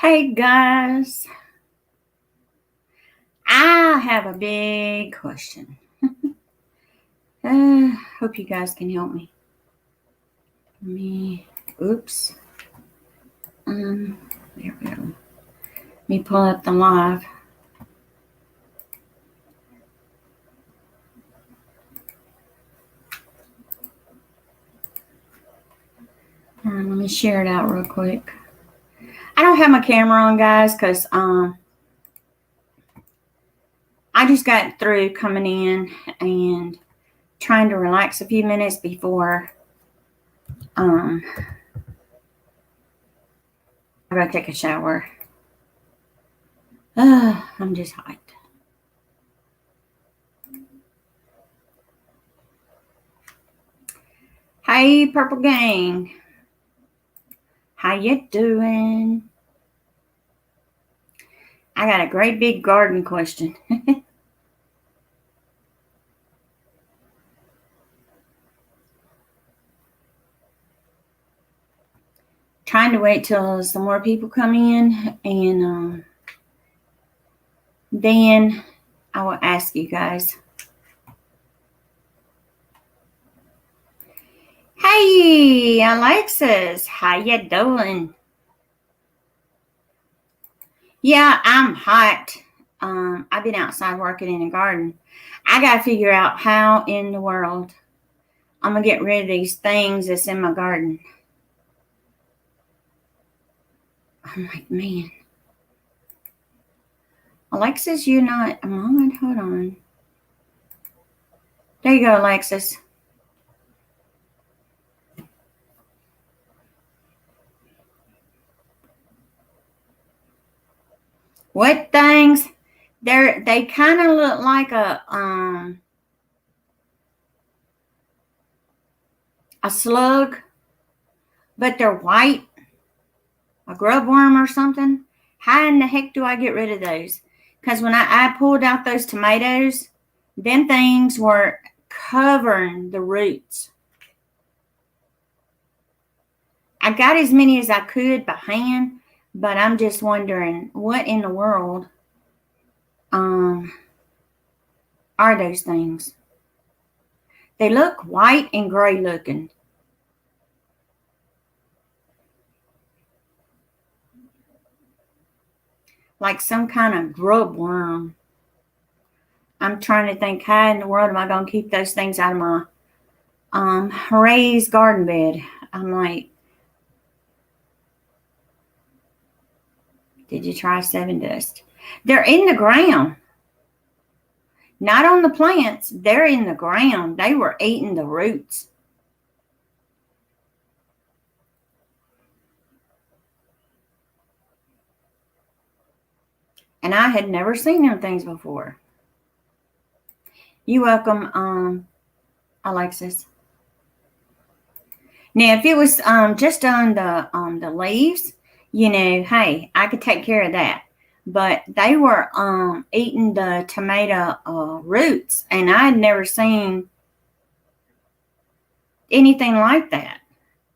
Hey guys, I have a big question. Hope you guys can help me. Oops. There we go. Let me pull up the live. Let me share it out real quick. I don't have my camera on, guys, because I just got through coming in and trying to relax a few minutes before I gotta take a shower. I'm just hot. Hey, Purple Gang. How you doing? I got a great big garden question. Trying to wait till some more people come in, and then I will ask you guys. Hey, Alexis, how you doing? Yeah, I'm hot. I've been outside working in the garden. I got to figure out how in the world I'm going to get rid of these things that's in my garden. I'm like, man. Alexis, you're not a moment. Hold on. There you go, Alexis. What things? They kind of look like a slug, but they're white, a grub worm or something. How in the heck do I get rid of those? Because when I pulled out those tomatoes, them things were covering the roots. I got as many as I could by hand, but I'm just wondering what in the world are those things? They look white and gray looking. Like some kind of grub worm. I'm trying to think, how in the world am I going to keep those things out of my raised garden bed? I'm like, did you try Seven Dust? They're in the ground. Not on the plants. They're in the ground. They were eating the roots. And I had never seen them things before. You're welcome, Alexis. Now, if it was just on the leaves, hey, I could take care of that. But they were eating the tomato roots, and I had never seen anything like that,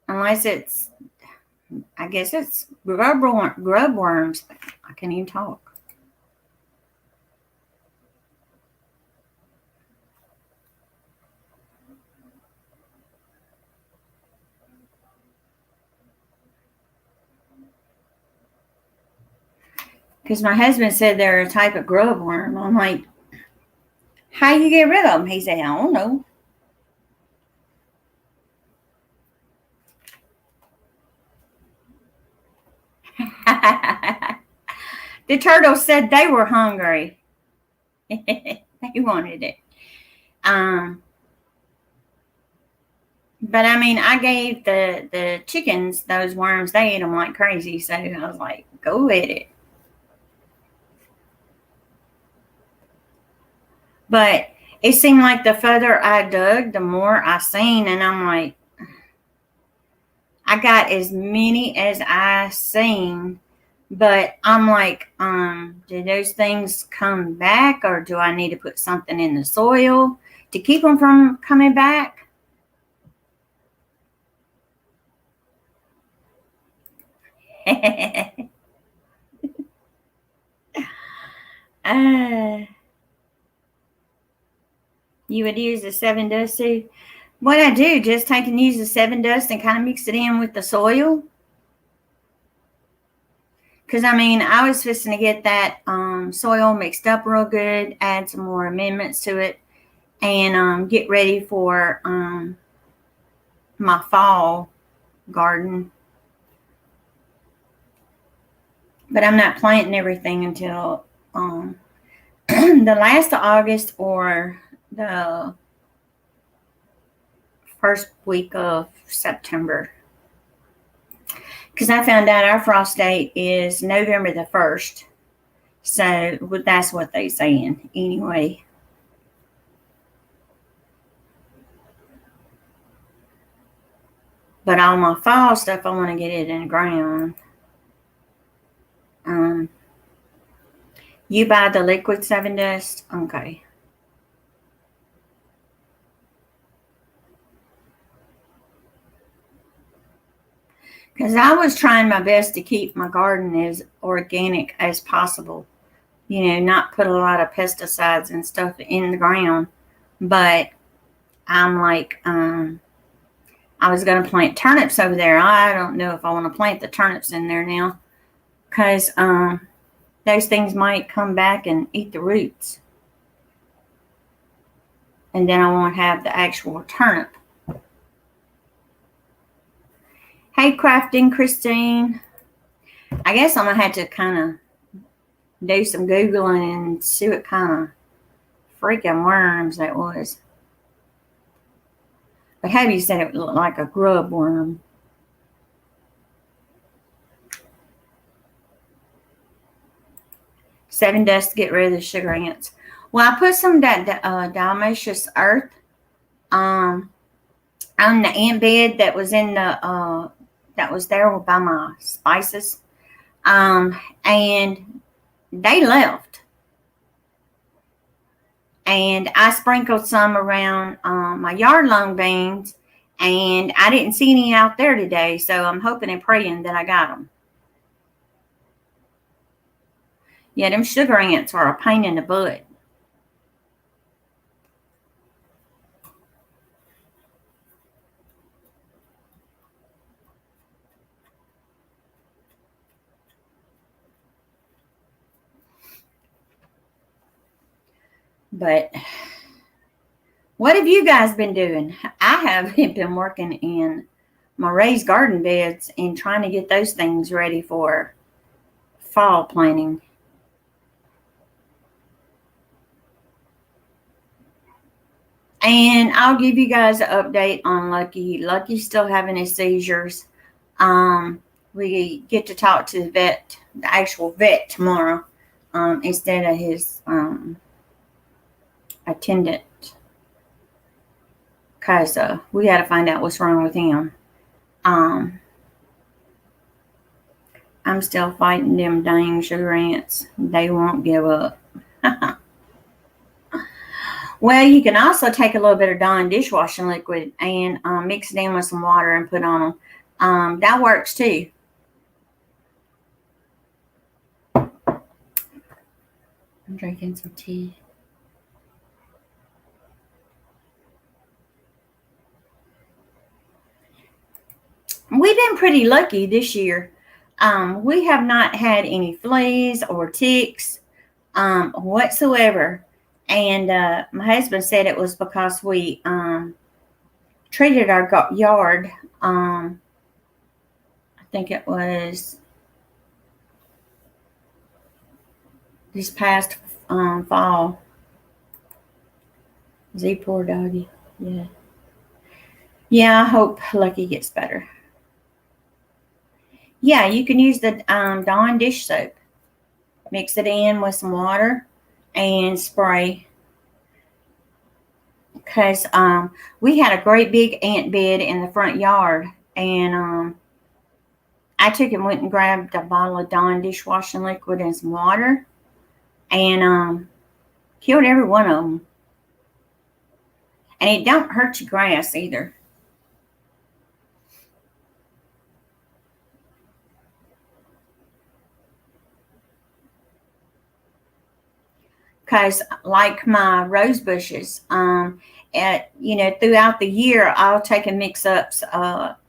unless I guess it's grub worms. I can't even talk. Because my husband said they're a type of grub worm. I'm like, how you get rid of them? He said, I don't know. The turtle said they were hungry. They wanted it. But I mean, I gave the chickens those worms. They ate them like crazy. So I was like, go with it. But it seemed like the further I dug, the more I seen. And I'm like, I got as many as I seen. But I'm like, do those things come back, or do I need to put something in the soil to keep them from coming back? You would use the 7 Dust too? What I do, just take and use the 7 Dust and kind of mix it in with the soil. Because, I mean, I was fixing to get that soil mixed up real good, add some more amendments to it, and get ready for my fall garden. But I'm not planting everything until the last of August or the first week of September. Because I found out our frost date is November the 1st. So that's what they're saying anyway. But all my fall stuff, I want to get it in the ground. You buy the liquid 7 Dust? Okay. Because I was trying my best to keep my garden as organic as possible. You know, not put a lot of pesticides and stuff in the ground. But I'm like, I was going to plant turnips over there. I don't know if I want to plant the turnips in there now. Because those things might come back and eat the roots. And then I won't have the actual turnip. Hey, Crafting Christine. I guess I'm going to have to kind of do some Googling and see what kind of freaking worms that was. But have you said it looked like a grub worm? Seven Dust to get rid of the sugar ants. Well, I put some of that diatomaceous earth on the ant bed that was in the that was there by my spices, and they left. And I sprinkled some around my yard long beans, and I didn't see any out there today, so I'm hoping and praying that I got them. Yeah, them sugar ants are a pain in the butt. But what have you guys been doing? I have been working in my raised garden beds and trying to get those things ready for fall planting. And I'll give you guys an update on Lucky. Lucky's still having his seizures. We get to talk to the vet, the actual vet tomorrow, instead of his attendant. Because we got to find out what's wrong with him. I'm still fighting them dang sugar ants. They won't give up. Well, you can also take a little bit of Dawn dishwashing liquid and mix it in with some water and put on them. That works too. I'm drinking some tea. We've been pretty lucky this year. We have not had any fleas or ticks whatsoever. And my husband said it was because we treated our yard. I think it was this past fall. Z poor doggy. Yeah. Yeah, I hope Lucky gets better. Yeah, you can use the Dawn dish soap. Mix it in with some water and spray. Because we had a great big ant bed in the front yard. And I took and went and grabbed a bottle of Dawn dishwashing liquid and some water. And killed every one of them. And it don't hurt your grass either. because like my rose bushes, throughout the year, I'll take and mix up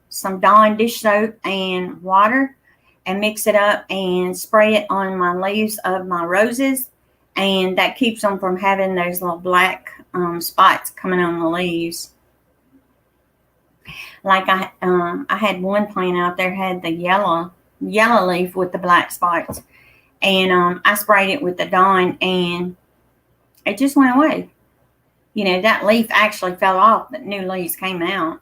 some Dawn dish soap and water and mix it up and spray it on my leaves of my roses. And that keeps them from having those little black spots coming on the leaves. Like I had one plant out there had the yellow leaf with the black spots, and I sprayed it with the Dawn, and it just went away. That leaf actually fell off, but new leaves came out.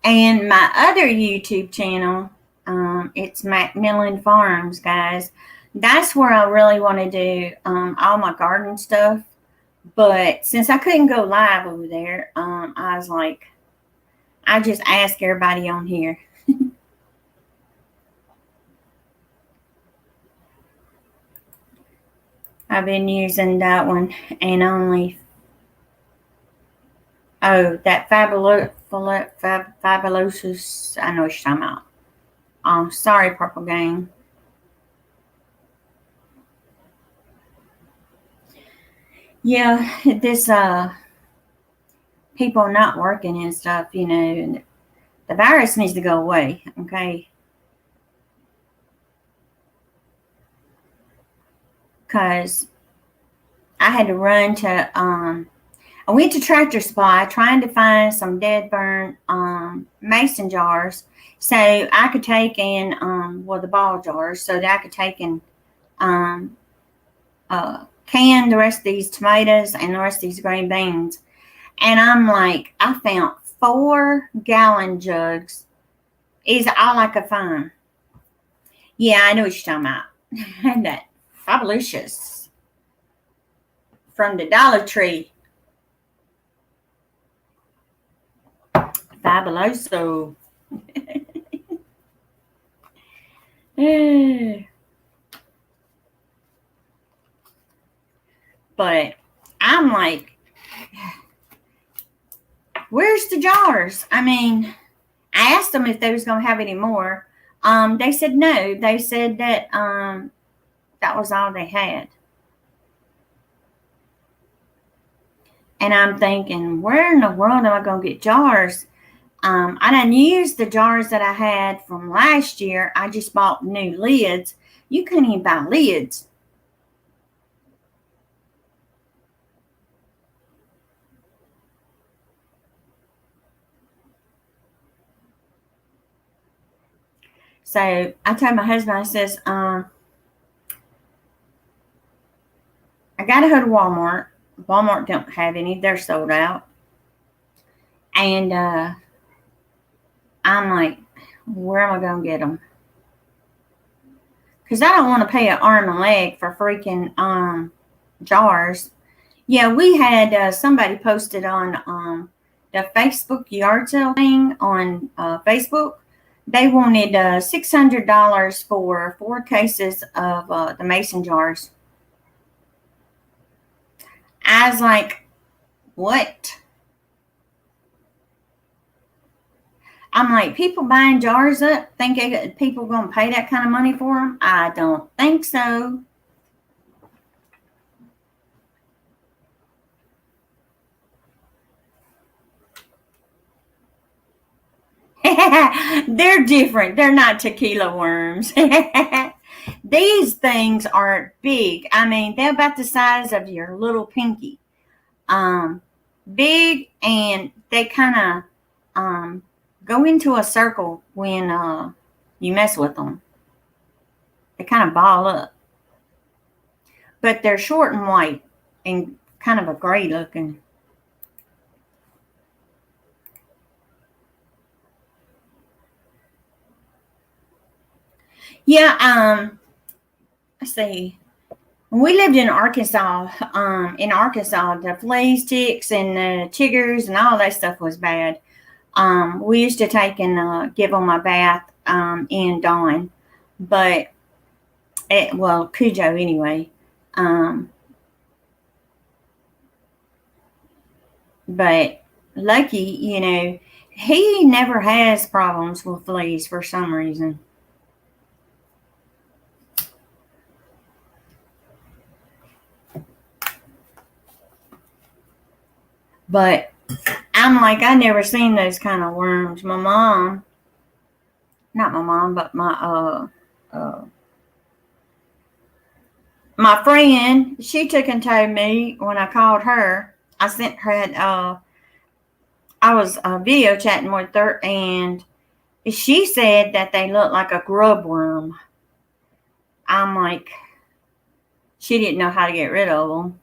And my other YouTube channel, it's Macmillan Farms, guys. That's where I really want to do all my garden stuff. But since I couldn't go live over there, I was like, I just ask everybody on here. I've been using that one and only. Oh, that Fabulosus. I know what you're talking about. Oh, sorry, Purple Gang. Yeah, this people not working and stuff, the virus needs to go away, okay? Because I had to run to I went to Tractor Supply trying to find some dead burnt mason jars so I could take in the ball jars so that I could take and can the rest of these tomatoes and the rest of these green beans. And I'm like, I found 4-gallon jugs. Is all I could find. Yeah, I know what you're talking about. That Fabulosus from the Dollar Tree. Fabuloso. But I'm like, where's the jars? I mean, I asked them if they was going to have any more. They said no. They said that that was all they had. And I'm thinking, where in the world am I going to get jars? I done used the jars that I had from last year. I just bought new lids. You couldn't even buy lids. So I told my husband, I says, I got to go to Walmart. Walmart don't have any. They're sold out. And I'm like, where am I going to get them? Because I don't want to pay an arm and leg for freaking jars. Yeah, we had somebody posted on the Facebook yard sale thing on Facebook. They wanted $600 for 4 cases of the mason jars. I was like, what? I'm like, people buying jars up, think people going to pay that kind of money for them? I don't think so. They're different. They're not tequila worms. These things are big. I mean, they're about the size of your little pinky. Big, and they kind of go into a circle when you mess with them. They kind of ball up. But they're short and white and kind of a gray looking. Yeah, let's see. When we lived in Arkansas, the fleas, ticks, and the chiggers and all that stuff was bad. We used to take and give them a bath in Dawn, but Cujo anyway. But Lucky, He never has problems with fleas for some reason. But I'm like, I never seen those kind of worms. My mom, not my mom, but my friend, she took and told me when I called her. I sent her. I was video chatting with her, and she said that they look like a grub worm. I'm like, she didn't know how to get rid of them.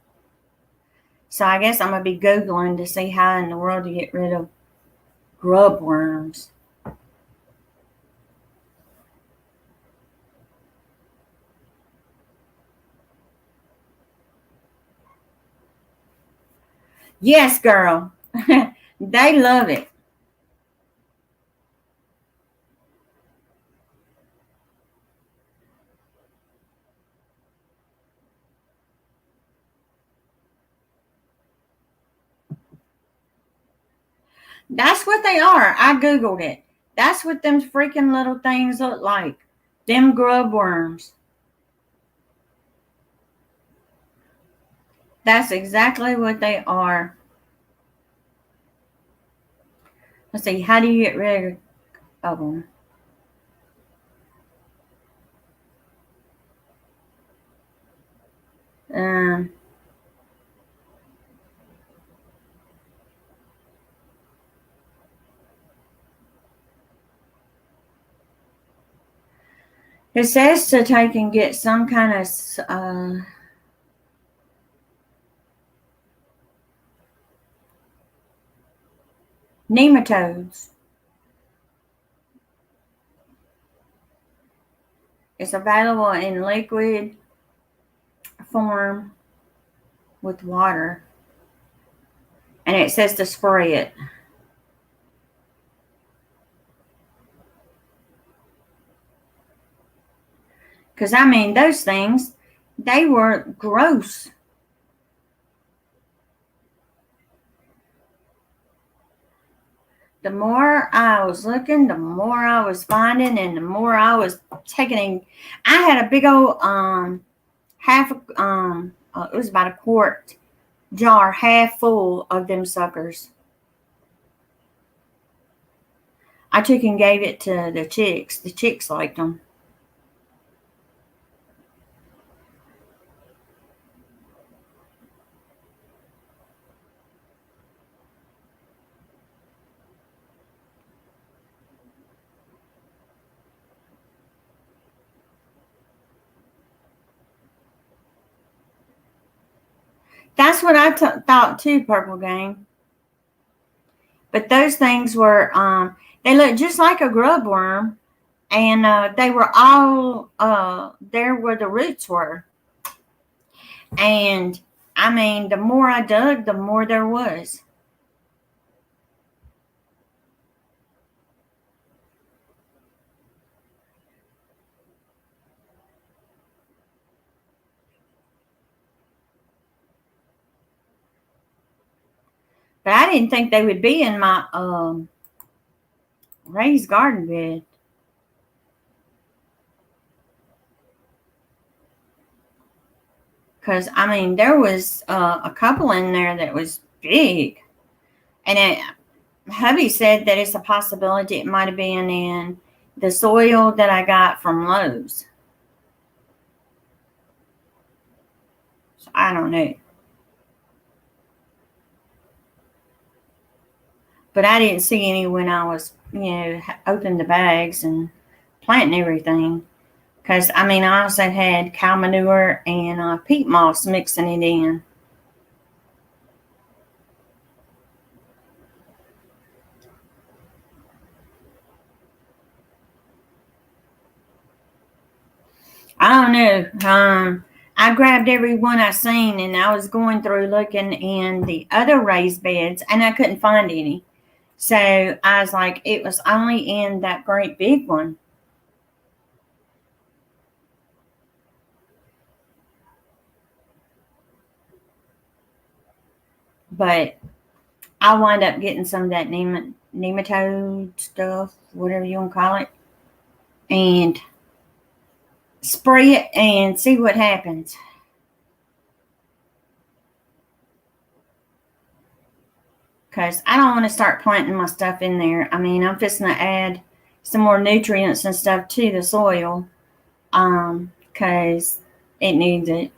So I guess I'm gonna be Googling to see how in the world to get rid of grub worms. Yes, girl. They love it. That's what they are. I Googled it. That's what them freaking little things look like. Them grub worms. That's exactly what they are. Let's see. How do you get rid of them? Um, it says to take and get some kind of nematodes. It's available in liquid form with water, and it says to spray it. Because I mean, those things, they were gross. The more I was looking, the more I was finding, and the more I was taking. I had a big old half. It was about a quart jar, half full of them suckers. I took and gave it to the chicks. The chicks liked them. That's what I thought too, Purple Gang. But those things were, they looked just like a grub worm, and they were all there where the roots were. And I mean, the more I dug, the more there was. But I didn't think they would be in my raised garden bed. Because, I mean, there was a couple in there that was big. And hubby said that it's a possibility it might have been in the soil that I got from Lowe's. So I don't know. But I didn't see any when I was, opening the bags and planting everything. Because, I mean, I also had cow manure and peat moss mixing it in. I don't know. I grabbed every one I seen, and I was going through looking in the other raised beds, and I couldn't find any. So I was like, it was only in that great big one. But I wound up getting some of that nematode stuff, whatever you want to call it, and spray it and see what happens. Because I don't want to start planting my stuff in there. I mean, I'm fixing to add some more nutrients and stuff to the soil, because it needs it.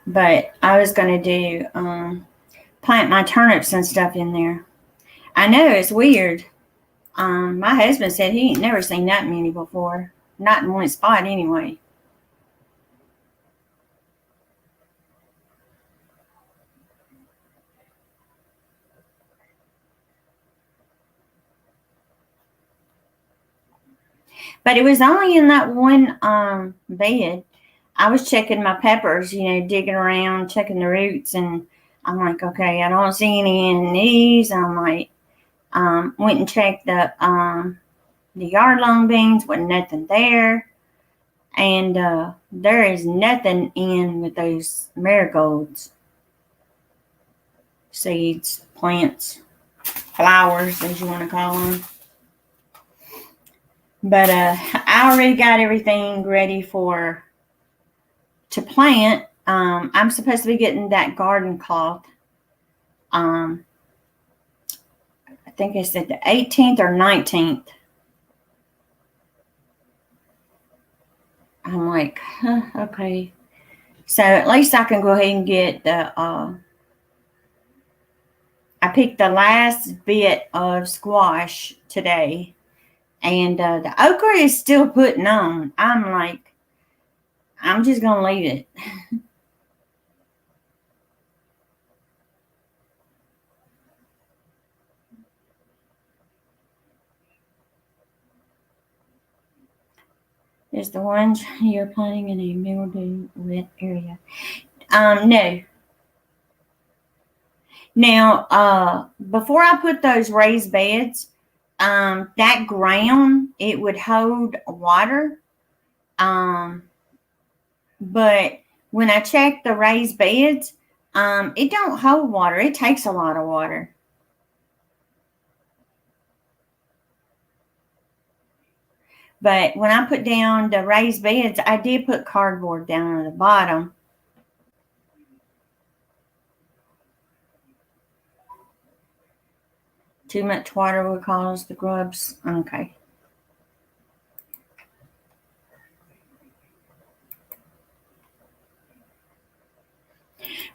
But I was going to do plant my turnips and stuff in there. I know it's weird. My husband said he ain't never seen that many before. Not in one spot anyway. But it was only in that one bed. I was checking my peppers, digging around, checking the roots, and I'm like, okay, I don't see any in these. I'm like, went and checked the yard long beans, wasn't nothing there. And there is nothing in with those marigolds seeds, plants, flowers, as you want to call them. But I already got everything ready to plant. I'm supposed to be getting that garden cloth. I think I said the 18th or 19th. I'm like, okay. So at least I can go ahead and get the, I picked the last bit of squash today. And the okra is still putting on. I'm like, I'm just going to leave it. Is the ones you're planting in a mildew wet area? No. Now, before I put those raised beds, that ground, it would hold water. But when I check the raised beds, it don't hold water. It takes a lot of water. But when I put down the raised beds, I did put cardboard down at the bottom. Too much water would cause the grubs. Okay.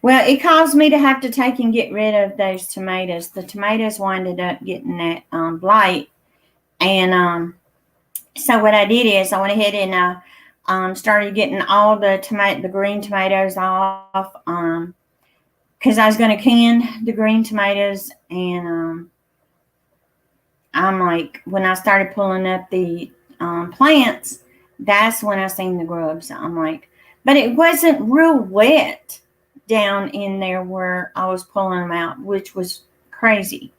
Well, it caused me to have to take and get rid of those tomatoes. The tomatoes winded up getting that blight. And so what I did is I went ahead and started getting all the green tomatoes off, because I was going to can the green tomatoes. And I'm like, when I started pulling up the plants, that's when I seen the grubs. I'm like, but it wasn't real wet down in there where I was pulling them out, which was crazy.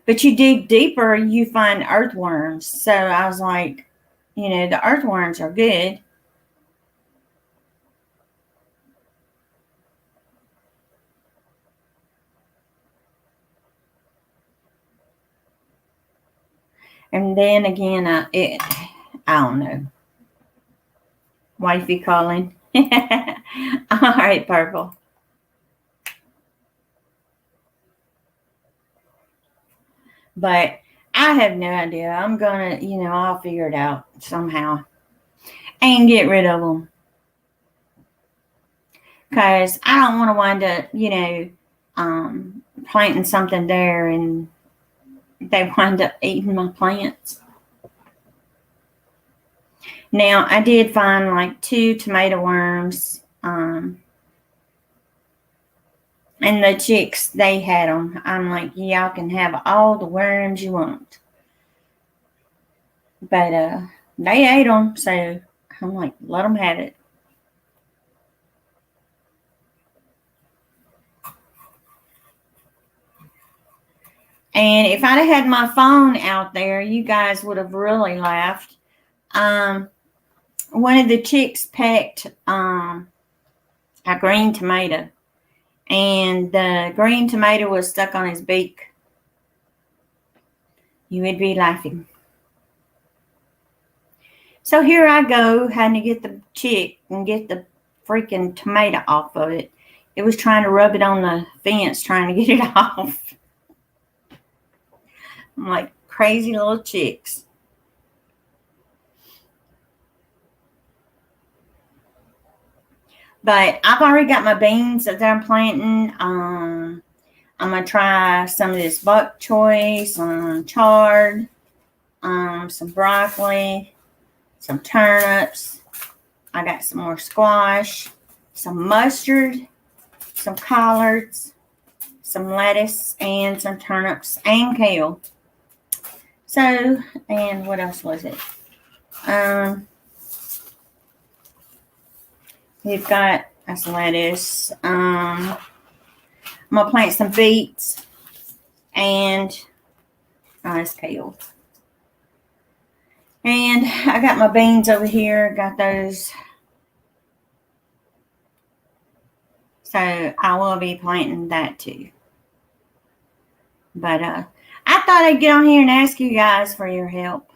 But you dig deeper, you find earthworms. So I was like, the earthworms are good. And then again, I don't know. Wifey calling. All right, Purple. But I have no idea. I'm going to, I'll figure it out somehow and get rid of them. Because I don't want to wind up, planting something there and they wind up eating my plants. Now, I did find like 2 tomato worms. And the chicks, they had them. I'm like, y'all can have all the worms you want. But they ate them, so I'm like, let them have it. And if I'd have had my phone out there, you guys would have really laughed. One of the chicks pecked a a green tomato. And the green tomato was stuck on his beak. You would be laughing. So here I go, having to get the chick and get the freaking tomato off of it. It was trying to rub it on the fence, trying to get it off. I'm like crazy little chicks. But I've already got my beans that I'm planting. I'm going to try some of this bok choy, some chard, some broccoli, some turnips. I got some more squash, some mustard, some collards, some lettuce, and some turnips and kale. So, and what else was it? We've got some lettuce. I'm going to plant some beets and it's kale. And I got my beans over here. Got those. So I will be planting that too. But I thought I'd get on here and ask you guys for your help.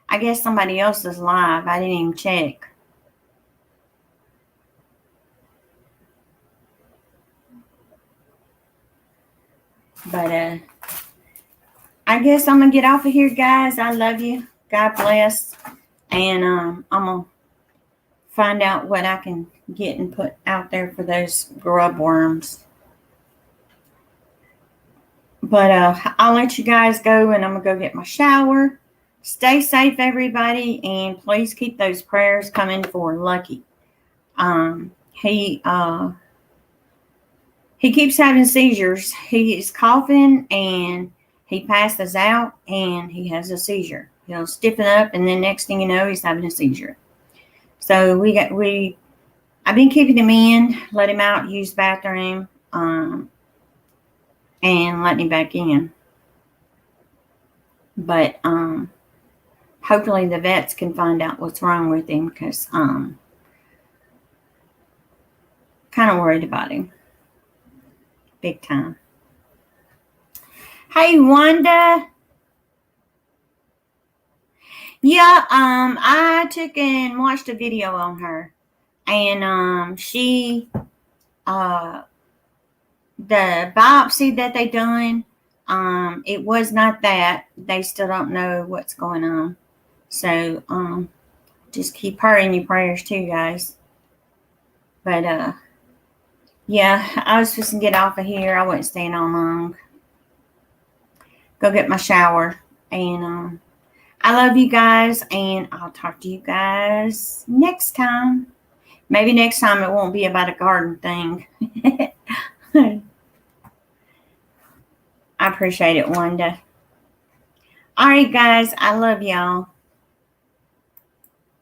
I guess somebody else is live. I didn't even check. But I guess I'm going to get off of here, guys. I love you. God bless. And I'm going to find out what I can get and put out there for those grub worms. But I'll let you guys go, and I'm going to go get my shower. Stay safe, everybody, and please keep those prayers coming for Lucky. He keeps having seizures. He is coughing, and he passes out, and he has a seizure. He'll stiffen up, and then next thing you know, he's having a seizure. So I've been keeping him in, let him out, use the bathroom, and letting him back in. But hopefully the vets can find out what's wrong with him, because kind of worried about him. Big time. Hey, Wanda. Yeah, I took and watched a video on her, and she, the biopsy that they done, it was not that. They still don't know what's going on. So, just keep her in your prayers too, guys. But, yeah, I was supposed to get off of here. I wasn't staying on long. Go get my shower. And I love you guys. And I'll talk to you guys next time. Maybe next time it won't be about a garden thing. I appreciate it, Wanda. All right, guys. I love y'all.